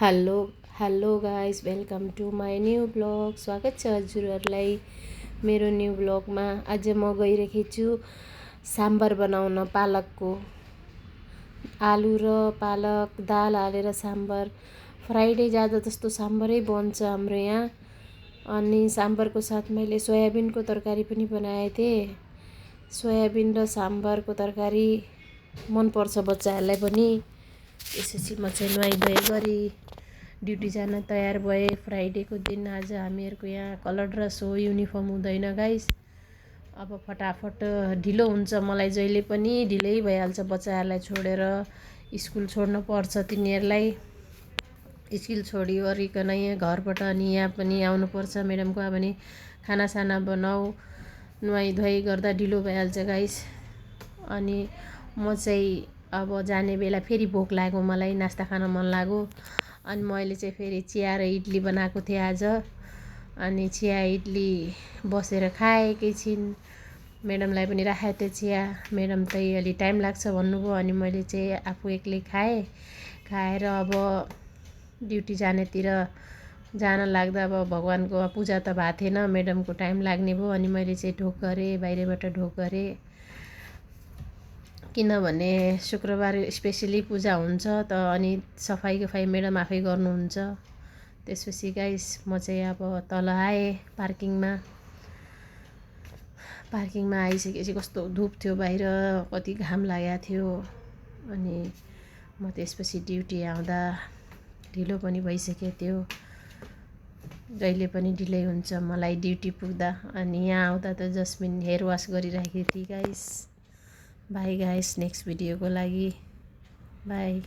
Hello hello guys, welcome to my new blog. स्वागत छ हजुरहरूलाई मेरो न्यू ब्लगमा। आज म गइरहेकी छु साम्बर बनाउन। पालकको आलु र पालक दाल हालेर साम्बर। फ्राइडे ज्यादा जस्तो साम्बरै बन्छ हाम्रो यहाँ। अनि साम्बरको साथ मैले सोयाबिनको तरकारी पनि बनाएको थिएँ। सोयाबिन र साम्बरको तरकारी मनपर्छ बच्चाहरूलाई पनि। त्यसपछि म चाहिँ नुहाइधुवाइ गरी ड्युटी जान तयार भए। फ्राइडेको दिन आज हामीहरूको यहाँ कलर ड्रेस हो, युनिफर्म हुँदैन गाइस। अब फटाफट ढिलो हुन्छ, मलाई जहिले पनि ढिलै भइहाल्छ बच्चाहरूलाई छोडेर। स्कुल छोड्नु पर्छ तिनीहरूलाई। स्कुल छोडिवरिकन यहाँ घरबाट अनि यहाँ पनि आउनुपर्छ। म्याडमको अब भने खानासाना बनाऊ, नुहाइधुवाइ गर्दा ढिलो भइहाल्छ गाइस। अनि म चाहिँ अब जाने बेला फेरि भोक लाग्यो, मलाई नास्ता खान मन लाग्यो। अनि मैले चाहिँ फेरि चिया र इडली बनाएको थिएँ आज। अनि चिया इडली बसेर खाएकै छिन्। म्याडमलाई पनि राखेको थिएँ चिया। म्याडम चाहिँ अलि टाइम लाग्छ भन्नुभयो। अनि मैले चाहिँ आफू एक्लै खाएँ। खाएर अब ड्युटी जानेतिर जान लाग्दा अब भगवान्को पूजा त भएको थिएन, म्याडमको टाइम लाग्ने भयो। अनि मैले चाहिँ ढोग गरेँ, बाहिरबाट ढोग गरेँ। किनभने शुक्रबार स्पेसली पूजा हुन्छ त। अनि सफाइ म्याडम आफै गर्नुहुन्छ। त्यसपछि गाइस म चाहिँ अब तल आएँ पार्किङमा आइसकेपछि कस्तो धुप थियो बाहिर, कति घाम लागेको थियो। अनि म त्यसपछि ड्युटी आउँदा ढिलो पनि भइसकेको थियो। जहिले पनि ढिलै हुन्छ मलाई ड्युटी पुग्दा। अनि यहाँ आउँदा त जस्मिन हेयर वास गरिराखेकी थिएँ गाइस। बाई गाइस, नेक्स्ट भिडियोको लागि बाई।